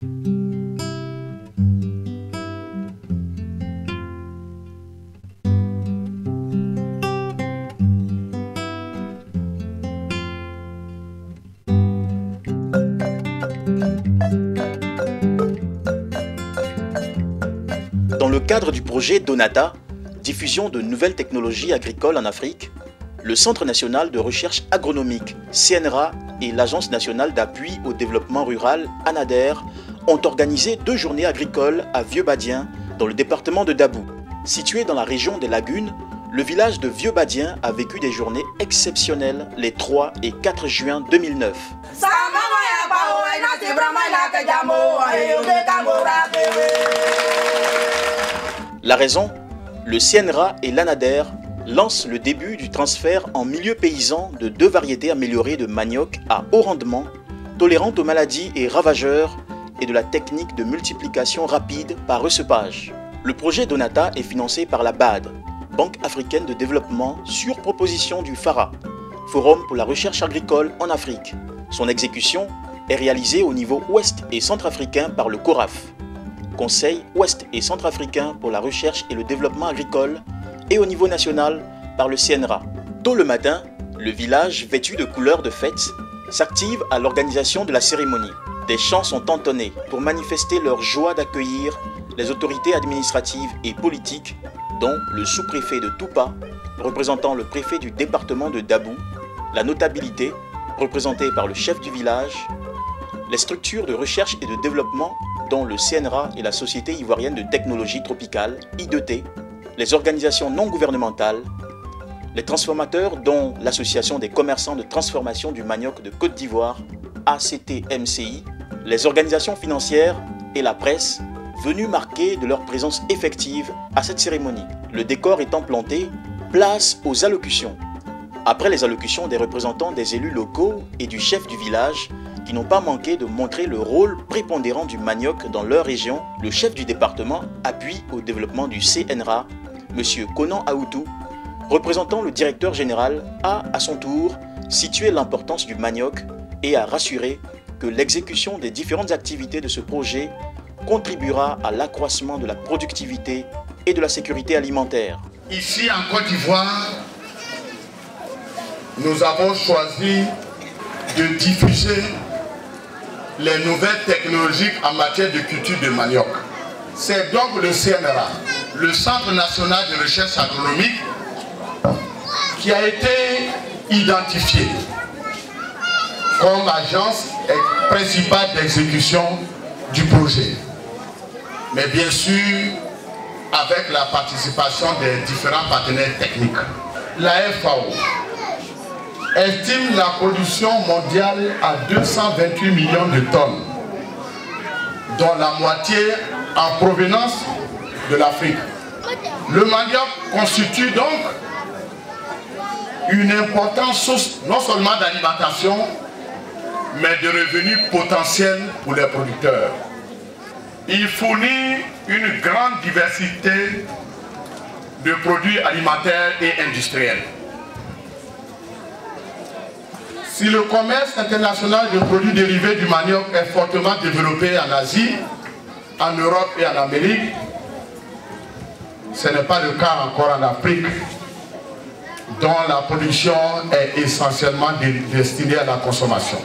Dans le cadre du projet Donata, diffusion de nouvelles technologies agricoles en Afrique, le Centre national de recherche agronomique, CNRA, et l'Agence nationale d'appui au développement rural, ANADER, ont organisé 2 journées agricoles à Vieux-Badien, dans le département de Dabou. Situé dans la région des Lagunes, le village de Vieux-Badien a vécu des journées exceptionnelles les 3 et 4 juin 2009. La raison, le CNRA et l'ANADER lancent le début du transfert en milieu paysan de 2 variétés améliorées de manioc à haut rendement, tolérantes aux maladies et ravageurs, et de la technique de multiplication rapide par recepage. Le projet Donata est financé par la BAD, Banque africaine de développement, sur proposition du FARA, Forum pour la recherche agricole en Afrique. Son exécution est réalisée au niveau ouest et centrafricain par le CORAF, Conseil ouest et centrafricain pour la recherche et le développement agricole, et au niveau national par le CNRA. Tôt le matin, le village, vêtu de couleurs de fête, s'active à l'organisation de la cérémonie. Des chants sont entonnés pour manifester leur joie d'accueillir les autorités administratives et politiques, dont le sous-préfet de Toupa, représentant le préfet du département de Dabou, la notabilité, représentée par le chef du village, les structures de recherche et de développement, dont le CNRA et la Société ivoirienne de technologie tropicale, I2T, les organisations non gouvernementales, les transformateurs, dont l'Association des commerçants de transformation du manioc de Côte d'Ivoire, ACT-MCI, les organisations financières et la presse, venus marquer de leur présence effective à cette cérémonie. Le décor étant planté, place aux allocutions. Après les allocutions des représentants des élus locaux et du chef du village, qui n'ont pas manqué de montrer le rôle prépondérant du manioc dans leur région, le chef du département appuie au développement du CNRA, M. Konan Aoutou, représentant le directeur général, a à son tour situé l'importance du manioc et a rassuré que l'exécution des différentes activités de ce projet contribuera à l'accroissement de la productivité et de la sécurité alimentaire. Ici en Côte d'Ivoire, nous avons choisi de diffuser les nouvelles technologies en matière de culture de manioc. C'est donc le CNRA, le Centre national de recherche agronomique, qui a été identifié comme agence principale d'exécution du projet. Mais bien sûr, avec la participation des différents partenaires techniques. La FAO estime la production mondiale à 228 millions de tonnes, dont la moitié en provenance de l'Afrique. Le manioc constitue donc une importante source non seulement d'alimentation, mais de revenus potentiels pour les producteurs. Il fournit une grande diversité de produits alimentaires et industriels. Si le commerce international de produits dérivés du manioc est fortement développé en Asie, en Europe et en Amérique, ce n'est pas le cas encore en Afrique, dont la production est essentiellement destinée à la consommation.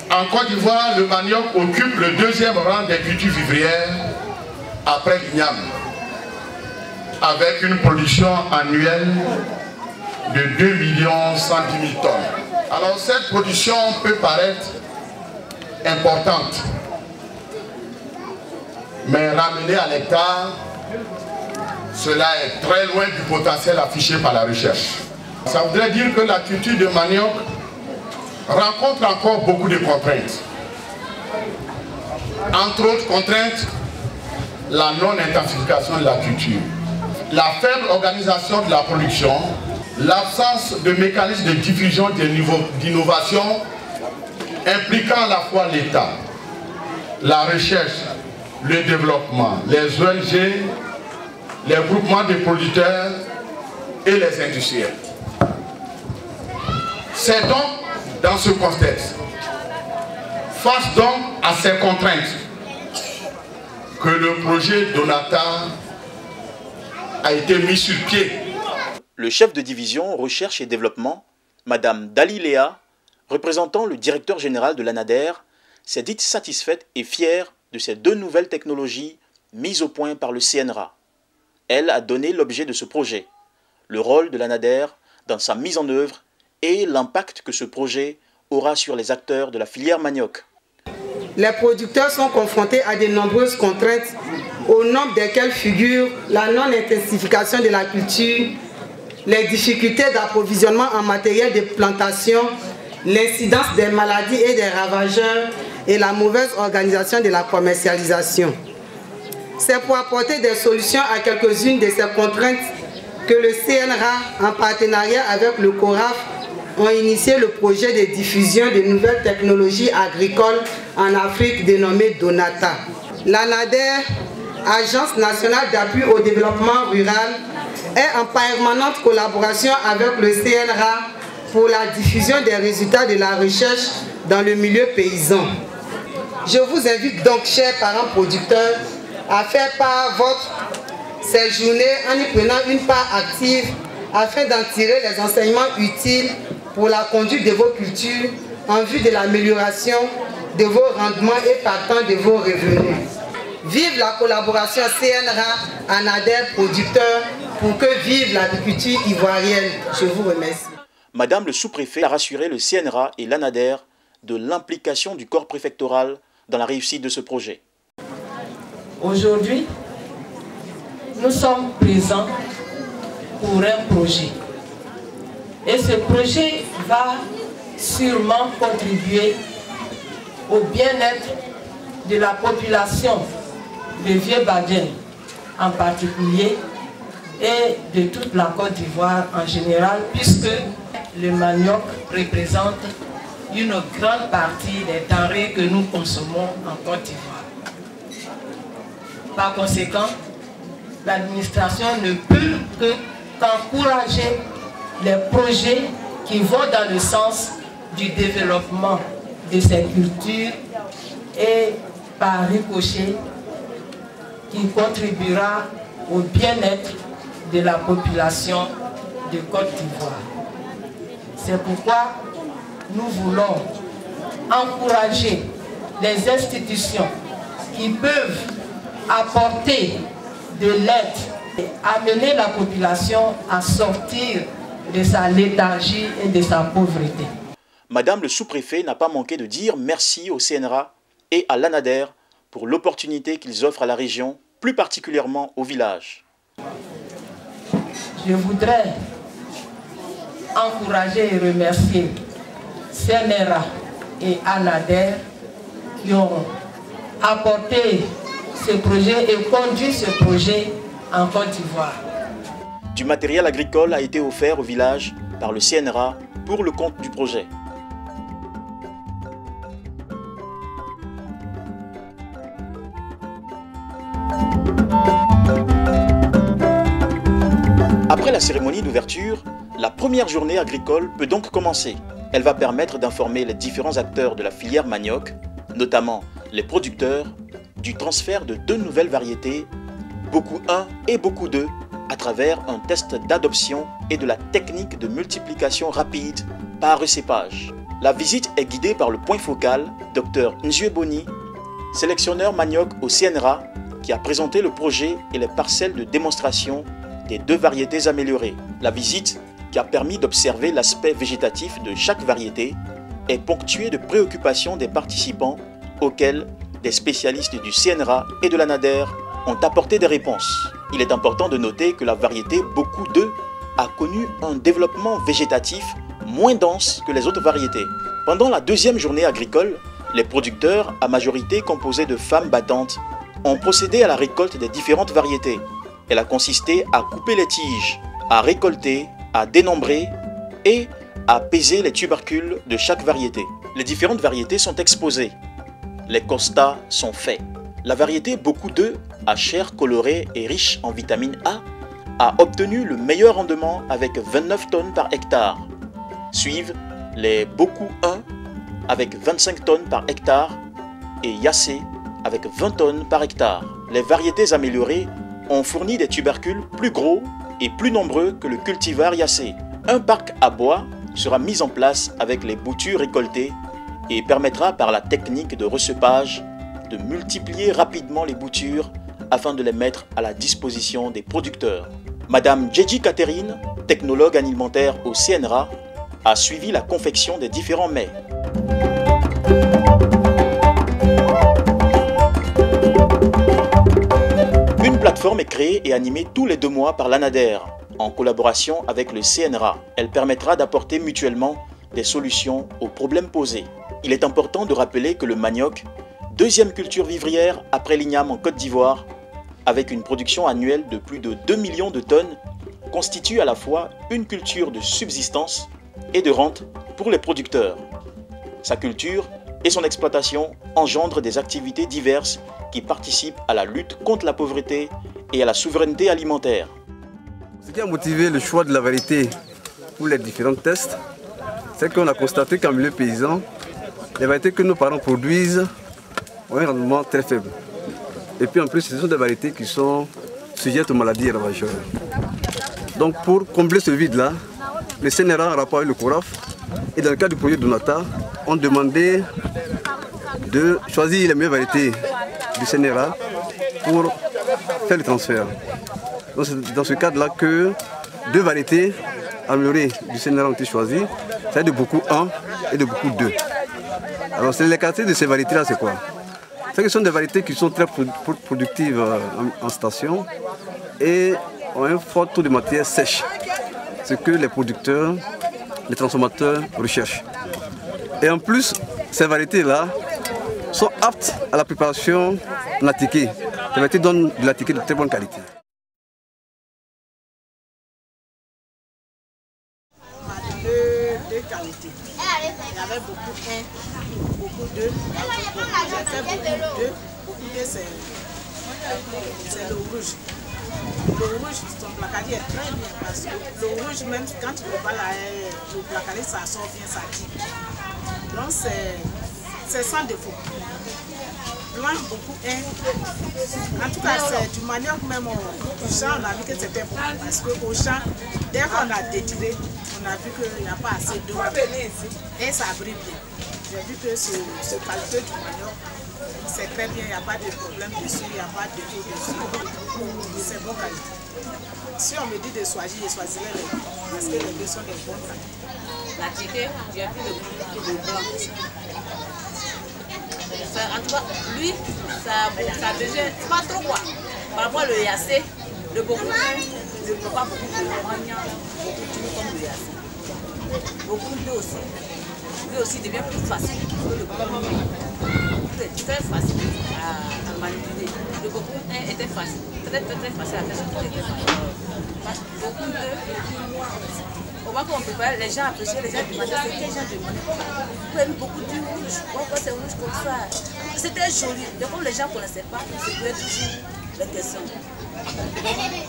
En Côte d'Ivoire, le manioc occupe le 2e rang des cultures vivrières après l'igname, avec une production annuelle de 2 110 000 tonnes. Alors cette production peut paraître importante, mais ramenée à l'hectare, cela est très loin du potentiel affiché par la recherche. Ça voudrait dire que la culture de manioc rencontre encore beaucoup de contraintes. Entre autres contraintes, la non-intensification de la culture, la faible organisation de la production, l'absence de mécanismes de diffusion d'innovation impliquant à la fois l'État, la recherche, le développement, les ONG, les groupements de producteurs et les industriels. C'est donc dans ce contexte, face donc à ces contraintes, que le projet Donata a été mis sur pied. Le chef de division recherche et développement, Madame Dali Léa, représentant le directeur général de l'ANADER, s'est dite satisfaite et fière de ces deux nouvelles technologies mises au point par le CNRA. Elle a donné l'objet de ce projet, le rôle de l'ANADER dans sa mise en œuvre et l'impact que ce projet aura sur les acteurs de la filière manioc. Les producteurs sont confrontés à de nombreuses contraintes, au nombre desquelles figure la non-intensification de la culture, les difficultés d'approvisionnement en matériel de plantation, l'incidence des maladies et des ravageurs et la mauvaise organisation de la commercialisation. C'est pour apporter des solutions à quelques-unes de ces contraintes que le CNRA, en partenariat avec le CORAF, ont initié le projet de diffusion de nouvelles technologies agricoles en Afrique dénommé Donata. L'ANADER, Agence nationale d'appui au développement rural, est en permanente collaboration avec le CNRA pour la diffusion des résultats de la recherche dans le milieu paysan. Je vous invite donc, chers parents producteurs, à faire part ces journées en y prenant une part active afin d'en tirer les enseignements utiles pour la conduite de vos cultures en vue de l'amélioration de vos rendements et partant de vos revenus. Vive la collaboration CNRA-ANADER producteurs pour que vive l'agriculture ivoirienne. Je vous remercie. Madame le sous-préfet a rassuré le CNRA et l'ANADER de l'implication du corps préfectoral dans la réussite de ce projet. Aujourd'hui, nous sommes présents pour un projet. Et ce projet va sûrement contribuer au bien-être de la population de Vieux-Badien en particulier et de toute la Côte d'Ivoire en général, puisque le manioc représente une grande partie des denrées que nous consommons en Côte d'Ivoire. Par conséquent, l'administration ne peut qu'encourager les projets qui vont dans le sens du développement de ces cultures et par ricochet qui contribuera au bien-être de la population de Côte d'Ivoire. C'est pourquoi nous voulons encourager les institutions qui peuvent apporter de l'aide et amener la population à sortir de sa léthargie et de sa pauvreté. Madame le sous-préfet n'a pas manqué de dire merci au CNRA et à l'ANADER pour l'opportunité qu'ils offrent à la région, plus particulièrement au village. Je voudrais encourager et remercier CNRA et ANADER qui ont apporté ce projet et conduit ce projet en Côte d'Ivoire. Du matériel agricole a été offert au village par le CNRA pour le compte du projet. Après la cérémonie d'ouverture, la première journée agricole peut donc commencer. Elle va permettre d'informer les différents acteurs de la filière manioc, notamment les producteurs, du transfert de deux nouvelles variétés, beaucoup 1 et beaucoup 2, à travers un test d'adoption et de la technique de multiplication rapide par recépage. La visite est guidée par le point focal, Dr Nzue Boni, sélectionneur manioc au CNRA, qui a présenté le projet et les parcelles de démonstration des deux variétés améliorées. La visite, qui a permis d'observer l'aspect végétatif de chaque variété, est ponctuée de préoccupations des participants auxquelles des spécialistes du CNRA et de l'ANADER ont apporté des réponses. Il est important de noter que la variété Beaucoup 2 a connu un développement végétatif moins dense que les autres variétés. Pendant la deuxième journée agricole, les producteurs, à majorité composés de femmes battantes, ont procédé à la récolte des différentes variétés. Elle a consisté à couper les tiges, à récolter, à dénombrer et à peser les tubercules de chaque variété. Les différentes variétés sont exposées. Les constats sont faits. La variété Beaucoup 2, à chair colorée et riche en vitamine A obtenu le meilleur rendement avec 29 tonnes par hectare. Suivent les Beaucoup 1 avec 25 tonnes par hectare et Yassé avec 20 tonnes par hectare. les variétés améliorées ont fourni des tubercules plus gros et plus nombreux que le cultivar Yacé. Un parc à bois sera mis en place avec les boutures récoltées et permettra par la technique de recepage de multiplier rapidement les boutures afin de les mettre à la disposition des producteurs. Madame Djedji Catherine, technologue alimentaire au CNRA, a suivi la confection des différents mets. Une plateforme est créée et animée tous les 2 mois par l'ANADER, en collaboration avec le CNRA. Elle permettra d'apporter mutuellement des solutions aux problèmes posés. Il est important de rappeler que le manioc, deuxième culture vivrière après l'igname en Côte d'Ivoire, avec une production annuelle de plus de 2 millions de tonnes, constitue à la fois une culture de subsistance et de rente pour les producteurs. Sa culture et son exploitation engendrent des activités diverses qui participent à la lutte contre la pauvreté et à la souveraineté alimentaire. Ce qui a motivé le choix de la variété pour les différents tests, c'est qu'on a constaté qu'en milieu paysan, les variétés que nos parents produisent ont un rendement très faible. Et puis en plus, ce sont des variétés qui sont sujettes aux maladies ravageuses. Donc pour combler ce vide-là, le CNRA en rapport avec le CORAF et dans le cadre du projet Donata, ont demandé de choisir les meilleures variétés du CNRA pour faire le transfert. Donc c'est dans ce cadre-là que 2 variétés améliorées du CNRA ont été choisies, c'est de beaucoup 1 et de beaucoup 2. Alors les caractéristiques de ces variétés-là, c'est quoi? Ce sont des variétés qui sont très productives en station et ont un fort taux de matière sèche, ce que les producteurs, les transformateurs recherchent. Et en plus, ces variétés-là sont aptes à la préparation en attiqué. Ces variétés donnent de l'attiqué de très bonne qualité. Deux qualités. Il y avait beaucoup 1, beaucoup 2. J'ai fait beaucoup 2. Beaucoup 2, c'est le rouge. Le rouge, son placadier est très bien parce que le rouge, même quand tu prépares le placadier, ça sort bien, ça dit. Donc c'est sans défaut. Blanc, beaucoup 1. En tout cas, c'est du manioc même au champ, on a vu que c'était bon. Parce qu'au champ, dès qu'on a détiré, on a vu qu'il n'y a pas assez d'eau. Et ça brille bien. J'ai vu que ce qualité du manioc, c'est très bien, il n'y a pas de problème dessus, il n'y a pas de défaut dessus. C'est bon qualité. Si on me dit de choisir, je choisirais les deux. Parce que les deux sont des bonnes qualités. La ticket, j'ai pris le goût de blanc. En tout cas, lui, ça devient pas trop quoi. Par rapport au Yacé, le beaucoup, je ne peux pas beaucoup de l'oragnan, beaucoup de comme le Yacé. Beaucoup de aussi. Lui aussi devient plus facile que le beaucoup. C'est très facile à manipuler. Le beaucoup était facile, très facile à faire ce qu'il était. Beaucoup de. Au moment où on préparait, les gens appréciaient, les gens demandaient c'est quel genre de manioc. Vous avez beaucoup de rouge, pourquoi c'est rouge comme ça? C'était joli. Mais comme les gens ne connaissaient pas, c'est toujours la question. Mais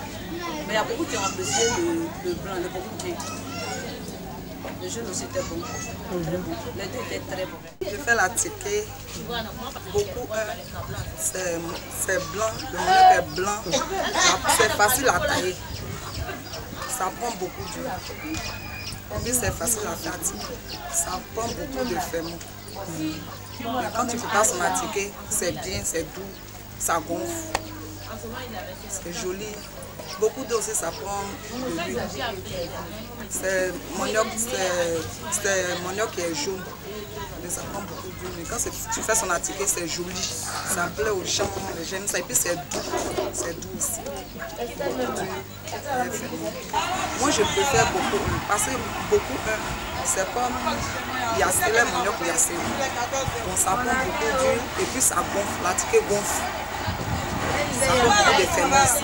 il y a beaucoup qui ont apprécié le blanc, le beaucoup de. Le jaune aussi était bon, très bon. Les deux étaient très bons. Je fais la ticket, beaucoup, c'est blanc, le manioc est blanc, c'est facile à tailler. Ça prend beaucoup d'huile. Puis c'est facile à faire ticket. Ça prend beaucoup de ferment. Mais quand tu prépares son attiqué, c'est bien, c'est doux, ça gonfle. C'est joli. Beaucoup d'eau aussi, ça prend de l'huile. C'est manioc qui est jaune. Mais ça prend beaucoup d'huile. Mais quand tu fais son attiqué, c'est joli. Ça plaît aux gens, les jeunes. Et puis c'est doux. C'est doux aussi. Moi, je préfère beaucoup. Parce que beaucoup, c'est comme Yacé, le manioc Yacé. Donc ça prend beaucoup d'huile et puis ça gonfle. L'attiqué gonfle. Ça prend beaucoup de ferment aussi.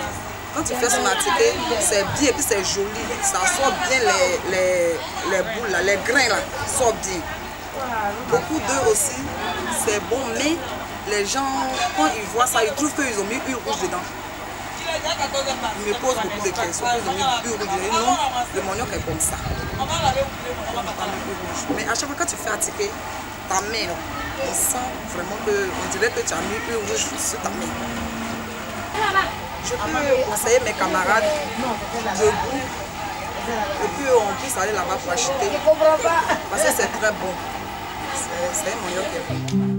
Quand tu fais son attiqué, c'est bien et puis c'est joli. Ça sort bien les boules, là, les grains là, sortent bien. Beaucoup d'œufs aussi, c'est bon, mais les gens, quand ils voient ça, ils trouvent qu'ils ont mis huile rouge dedans. Ils me posent beaucoup de questions. Ils ont mis huile rouge dedans. Non, le manioc est comme ça. Mais à chaque fois que tu fais attiquer ta main, on sent vraiment que, on dirait que tu as mis huile rouge sur ta main. Je peux conseiller mes camarades de goût et puis on puisse aller là-bas pour acheter parce que c'est très bon. C'est un manioc.